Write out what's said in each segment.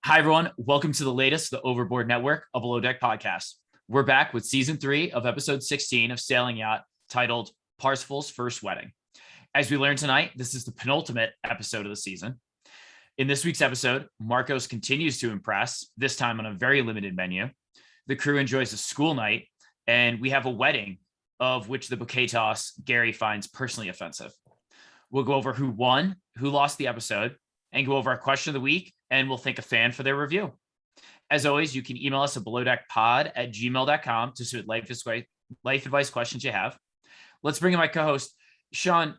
Hi, everyone. Welcome to the latest, the Overboard Network, a Below Deck podcast. We're back with season 3 of episode 16 of Sailing Yacht, titled Parsifal's First Wedding. As we learned tonight, this is the penultimate episode of the season. In this week's episode, Marcos continues to impress, this time on a very limited menu. The crew enjoys a school night, and we have a wedding, of which the bouquet toss Gary finds personally offensive. We'll go over who won, who lost the episode, and go over our question of the week, and we'll thank a fan for their review. As always, you can email us at belowdeckpod@gmail.com to submit life advice questions you have. Let's bring in my co-host, Sean.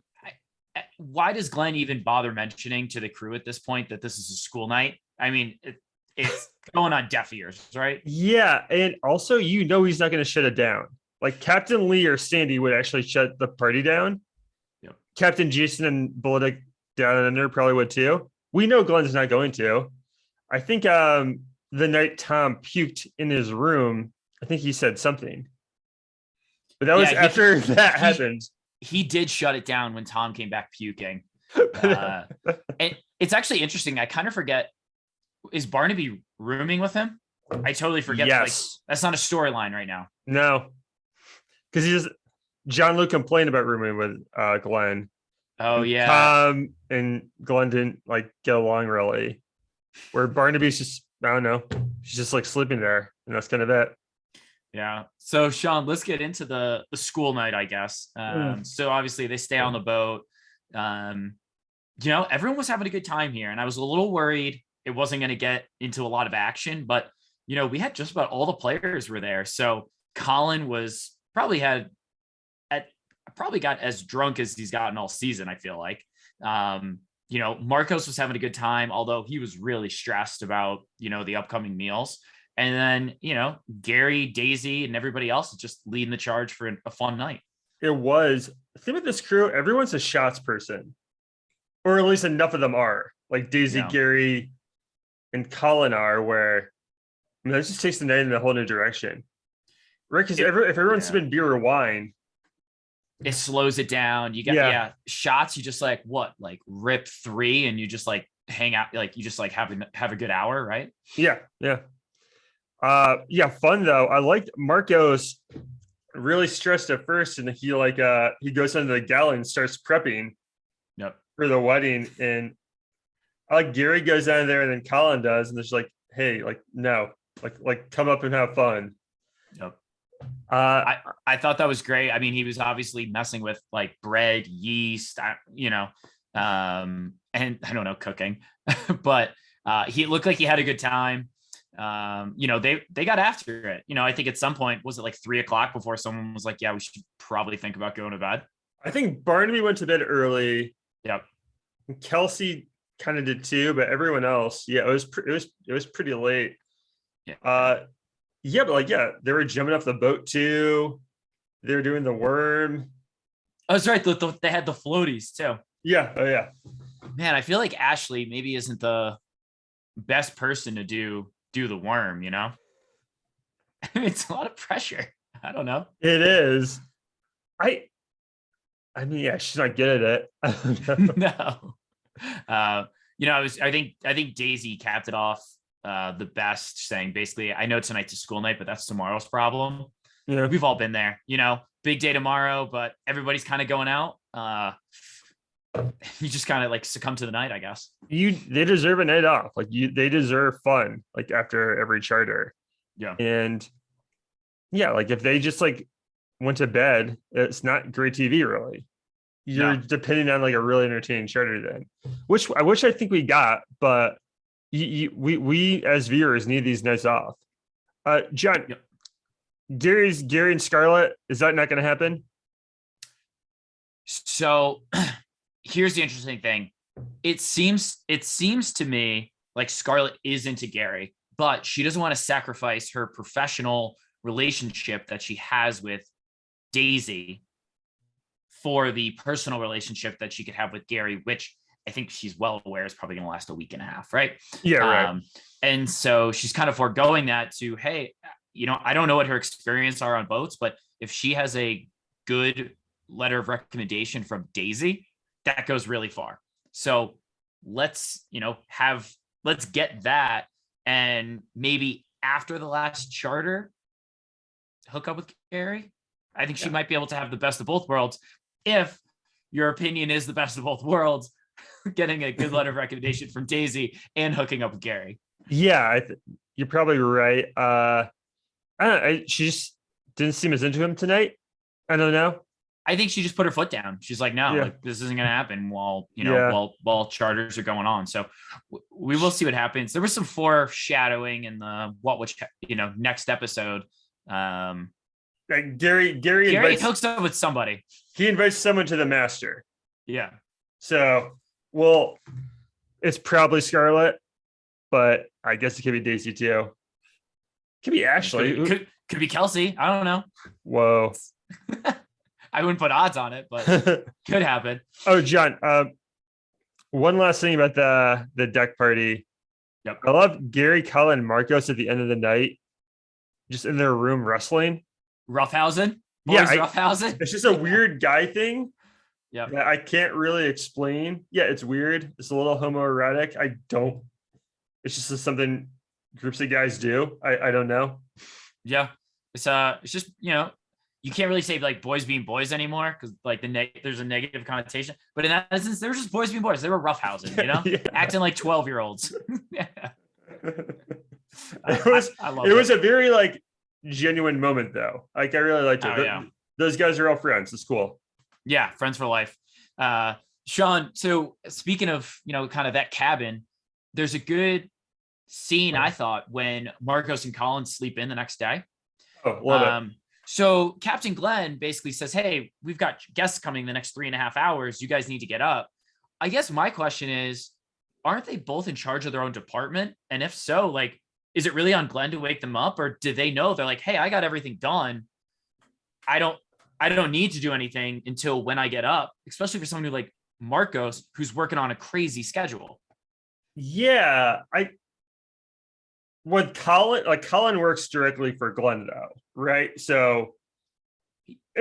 Why does Glenn even bother mentioning to the crew at this point that this is a school night? I mean, it's going on deaf ears, right? Yeah, and also he's not going to shut it down. Like Captain Lee or Sandy would actually shut the party down. Yep. Captain Jason and Below Deck Down Under probably would too. We know Glenn's not going to. I think the night Tom puked in his room, I think he said something. But that was after that happened. He did shut it down when Tom came back puking. And it's actually interesting. I kind of forget, is Barnaby rooming with him? I totally forget. Yes. That's not a storyline right now. No. Because John Luke complained about rooming with Glenn. Oh, yeah. Tom and Glenn didn't get along really. Where Barnaby's just, I don't know, she's just sleeping there, and that's kind of it. Yeah. So Sean, let's get into the school night, I guess. So obviously they stay on the boat. Everyone was having a good time here, and I was a little worried it wasn't going to get into a lot of action, but we had just about all the players were there. So Colin was probably got as drunk as he's gotten all season, I feel like. Marcos was having a good time, although he was really stressed about, the upcoming meals. And then, Gary, Daisy, and everybody else is just leading the charge for a fun night. It was. The thing with this crew, everyone's a shots person. Or at least enough of them are. Like Daisy, Gary, and Colin are, where, that just takes the night in a whole new direction. Right? Because if everyone's sipping beer or wine, it slows it down. You get shots. You just rip 3 and you just hang out. You just have a good hour, right? Yeah. Fun though. I liked Marcos really stressed at first, and he goes under the galley and starts prepping for the wedding. And I like Gary goes down there, and then Colin does, and there's hey, no, come up and have fun. Yep. I thought that was great. I mean, he was obviously messing with bread, yeast, and I don't know, cooking, but he looked like he had a good time. They got after it. I think at some point, was it 3:00 before someone was yeah, we should probably think about going to bed. I think Barnaby went to bed early. Yep. Kelsey kind of did too, but everyone else, it was pretty late. Yeah. But they were jumping off the boat too. They were doing the worm. Oh, that's right. They had the floaties too. Yeah. Oh, yeah. Man, I feel like Ashley maybe isn't the best person to do the worm, It's a lot of pressure. I don't know. It is. I mean, she's not good at it. No. I think Daisy capped it off the best, saying basically, I know tonight's a school night, but that's tomorrow's problem. Yeah. We've all been there, big day tomorrow, but everybody's kind of going out. You just kind of succumb to the night, I guess. They deserve a night off. They deserve fun, after every charter. Yeah. And if they just went to bed, it's not great TV really. You're depending on a really entertaining charter then, which I think we got, but we as viewers need these nights off. John, yep. Gary and Scarlett, is that not going to happen? So here's the interesting thing. It seems to me like Scarlett is into Gary, but she doesn't want to sacrifice her professional relationship that she has with Daisy for the personal relationship that she could have with Gary, which I think she's well aware is probably going to last a week and a half, right? Yeah, right. And so she's kind of foregoing that to, hey, I don't know what her experience are on boats, but if she has a good letter of recommendation from Daisy, that goes really far. So let's get that and maybe after the last charter, hook up with Gary. I think she might be able to have the best of both worlds. If your opinion is the best of both worlds, getting a good letter of recommendation from Daisy and hooking up with Gary. Yeah, you're probably right. I don't know, she just didn't seem as into him tonight. I don't know. I think she just put her foot down. She's like, no, like this isn't going to happen while, while charters are going on. So we will see what happens. There was some foreshadowing in the, next episode. Like Gary hooks up with somebody. He invites someone to the master. Yeah. So, well, it's probably Scarlett, but I guess it could be Daisy too. Could be Ashley. Could be Kelsey. I don't know. Whoa. I wouldn't put odds on it, but could happen. Oh, John. One last thing about the deck party. Yep. I love Gary, Colin, and Marcos at the end of the night, just in their room wrestling. Roughhousing? Roughhousing? It's just a weird guy thing. Yeah. That I can't really explain. Yeah, it's weird. It's a little homoerotic. It's just something groups of guys do. I don't know. Yeah. It's just, you can't really say like boys being boys anymore because like there's a negative connotation. But in that instance, they were just boys being boys. They were roughhousing, acting like 12-year-olds. Yeah. It was a very like genuine moment though. Like I really liked it. Those guys are all friends. It's cool. Yeah, friends for life. Sean, so speaking of, kind of that cabin, there's a good scene, I thought, when Marcos and Colin sleep in the next day. Oh, love it. So Captain Glenn basically says, hey, we've got guests coming the next 3.5 hours. You guys need to get up. I guess my question is, aren't they both in charge of their own department? And if so, like, is it really on Glenn to wake them up? Or do they know they're like, hey, I got everything done. I don't need to do anything until when I get up, especially for someone who like Marcos, who's working on a crazy schedule. Yeah. Colin works directly for Glenn though, right? So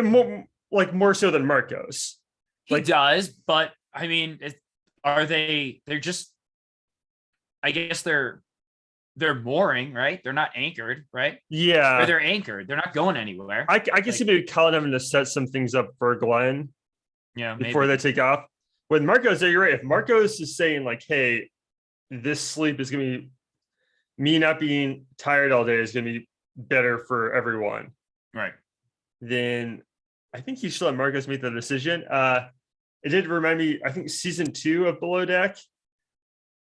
more so than Marcos. He does, but I mean, they're just, I guess they're mooring, right? They're not anchored, right? Yeah. Or they're anchored. They're not going anywhere. I can see maybe Colin having to set some things up for Glenn. Yeah. Before they take off. With Marcos, you're right. If Marcos is saying like, hey, this sleep is going to be, me not being tired all day is going to be better for everyone. Right. Then I think you should let Marcos make the decision. It did remind me, I think season 2 of Below Deck.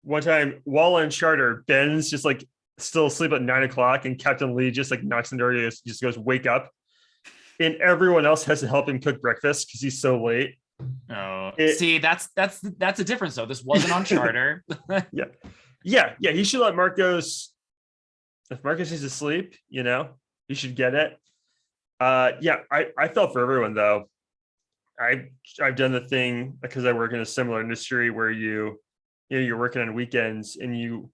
One time, while on charter, Ben's just like still asleep at 9:00, and Captain Lee just like knocks on the door, just goes, "Wake up!" And everyone else has to help him cook breakfast because he's so late. Oh, see, that's a difference though. This wasn't on charter. Yeah. He should let Marcos. If Marcos is asleep, he should get it. I felt for everyone though. I've done the thing because I work in a similar industry where you're working on weekends and you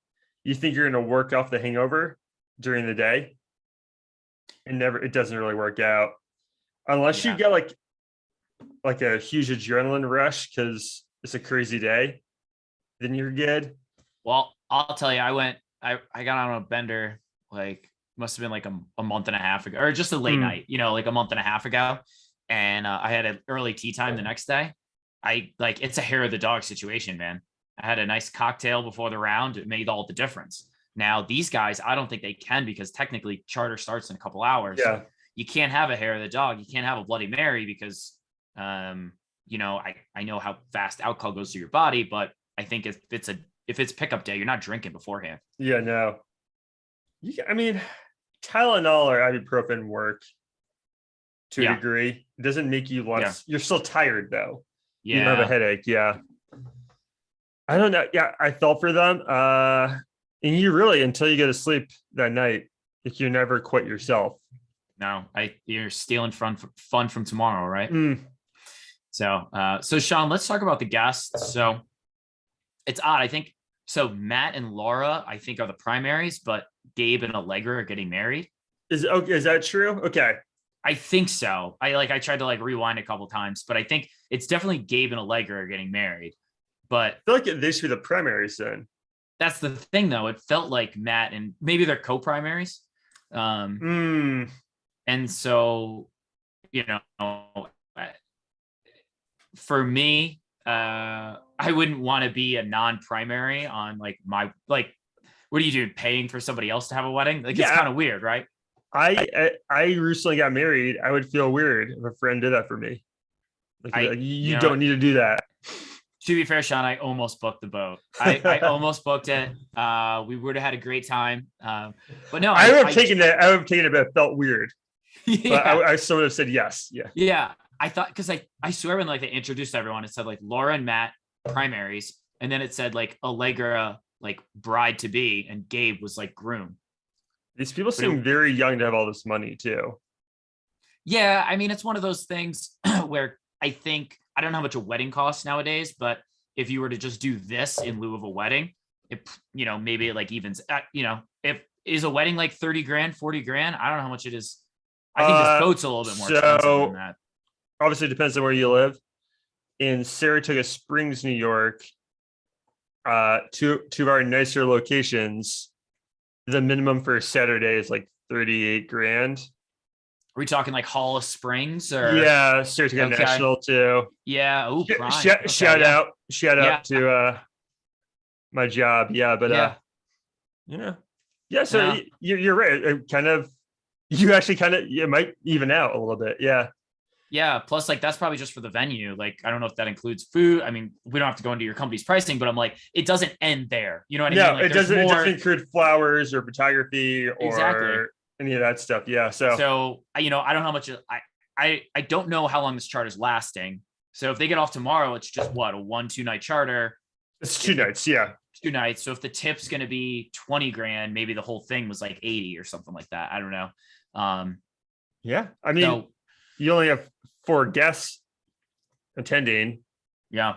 think you're going to work off the hangover during the day, and it doesn't really work out unless you get like a huge adrenaline rush because it's a crazy day. Then you're good. Well, I'll tell you, I got on a bender like must have been like a month and a half ago, or just a late night, like a month and a half ago, and I had an early tea time the next day. It's a hair of the dog situation, man. I had a nice cocktail before the round. It made all the difference. Now, these guys, I don't think they can because technically charter starts in a couple hours. Yeah. You can't have a hair of the dog. You can't have a Bloody Mary because, I know how fast alcohol goes through your body, but I think if it's pickup day, you're not drinking beforehand. Yeah, no. Tylenol or ibuprofen work to a degree. It doesn't make you less. You're still tired though. Yeah. You don't have a headache. Yeah. I don't know. Yeah, I felt for them. And you really, until you go to sleep that night, you never quit yourself. No, you're stealing fun from tomorrow, right? So Sean, let's talk about the guests. So it's odd. I think so. Matt and Laura, I think, are the primaries, but Gabe and Allegra are getting married. Is that true? Okay. I think so. I tried to rewind a couple times, but I think it's definitely Gabe and Allegra are getting married. But I feel like they should be the primaries then. that's the thing though. It felt like Matt and maybe they're co-primaries. And so, for me, I wouldn't want to be a non-primary on like what are you doing? Paying for somebody else to have a wedding? Like, it's kind of weird, right? I recently got married. I would feel weird if a friend did that for me. Like you don't need to do that. To be fair, Sean, I almost booked the boat. I almost booked it. We would have had a great time. But no, I would have taken it. I would have taken it, but it felt weird. Yeah. But I still would have said yes. Yeah. Yeah. I thought, because I swear when like they introduced everyone, it said like Laura and Matt primaries, and then it said like Allegra like bride to be, and Gabe was like groom. These people seem very young to have all this money too. Yeah, I mean, it's one of those things where I think, I don't know how much a wedding costs nowadays, but if you were to just do this in lieu of a wedding, it, maybe it like evens, if is a wedding like 30 grand, 40 grand, I don't know how much it is. I think this boat's a little bit more expensive than that. Obviously, it depends on where you live. In Saratoga Springs, New York, two of our nicer locations, the minimum for a Saturday is like 38 grand. Are we talking like Hall of Springs or? Yeah, Saratoga National too. Yeah. Oh, shout out to my job. Yeah, but yeah. So you're right. It might even out a little bit. Yeah. Yeah. Plus, like, that's probably just for the venue. Like, I don't know if that includes food. I mean, we don't have to go into your company's pricing, but I'm like, it doesn't end there. You know what I mean? Like, it doesn't. It doesn't include flowers or photography or any of that stuff. Yeah. So I don't know how much. I don't know how long this charter is lasting. So if they get off tomorrow, it's just a 1-2 night charter. It's 2 nights. Yeah. 2 nights. So if the tip's going to be 20 grand, maybe the whole thing was like 80 or something like that. I don't know. Yeah. I mean, you only have 4 guests attending. Yeah.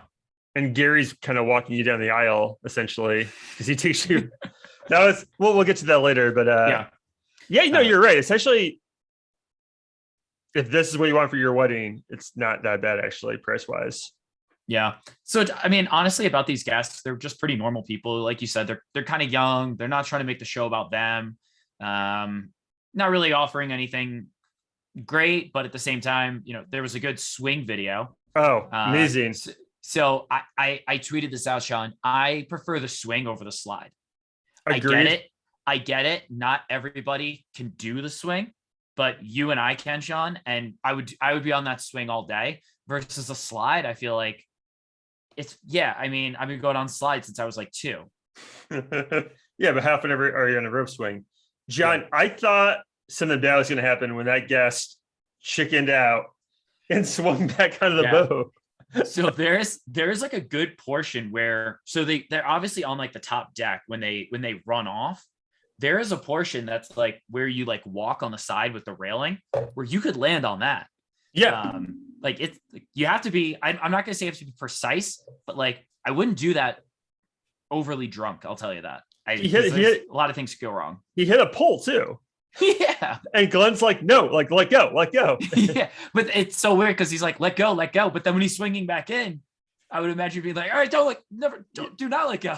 And Gary's kind of walking you down the aisle essentially, because he takes you. We'll get to that later, but you're right. Essentially, if this is what you want for your wedding, it's not that bad actually, price wise. Yeah. So I mean, honestly, about these guests, they're just pretty normal people. Like you said, they're kind of young. They're not trying to make the show about them. Not really offering anything great, but at the same time, there was a good swing video. Oh, amazing. So I tweeted this out, Sean. I prefer the swing over the slide. Agreed. I get it. Not everybody can do the swing, but you and I can, Sean. And I would be on that swing all day versus a slide. I feel like I mean, I've been going on slides since I was like 2. Yeah, but half an hour are you on a rope swing? John, I thought something bad was going to happen when that guest chickened out and swung back out of the boat. So there's like a good portion where, so they're obviously on like the top deck when they run off. There is a portion that's like where you like walk on the side with the railing where you could land on that. Yeah. Like it's, you have to be, I'm not going to say you have to be precise, but like, I wouldn't do that overly drunk. I'll tell you that. A lot of things could go wrong. He hit a pole too. Yeah. And Glenn's like, no, like, let go. Yeah. But it's so weird because he's like, let go. But then when he's swinging back in, I would imagine being like, all right, do not let go.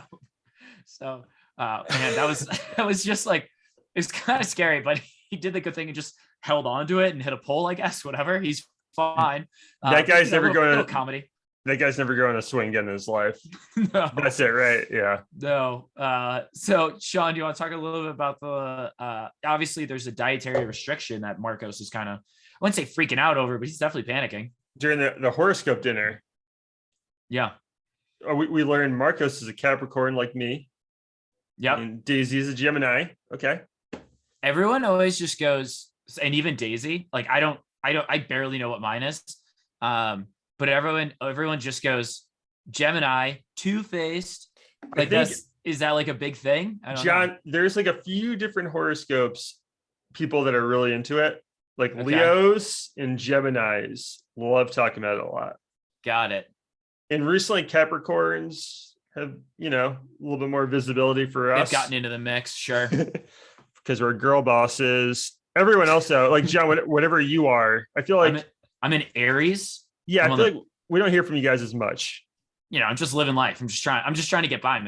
So, man, that was just like, it's kind of scary, but he did the good thing and just held on to it and hit a pole, I guess, whatever. He's fine. That guy's never going to comedy. That guy's never going to swing again in his life. No. That's it, right? Yeah. No. So, Sean, do you want to talk a little bit about the obviously there's a dietary restriction that Marcos is kind of, I wouldn't say freaking out over, but he's definitely panicking. During the horoscope dinner. Yeah. We learned Marcos is a Capricorn like me. Yeah. And Daisy is a Gemini. Okay. Everyone always just goes, and even Daisy, like I barely know what mine is. But everyone just goes Gemini, two-faced. Like is that like a big thing? I don't know. There's like a few different horoscopes, people that are really into it. Like Leos and Geminis love talking about it a lot. Got it. And recently Capricorns have, a little bit more visibility for us. They've gotten into the mix, sure. Because we're girl bosses. Everyone else though, like John, whatever you are, I feel like I'm in Aries. Yeah, I feel like we don't hear from you guys as much. I'm just living life. I'm just trying to get by, man.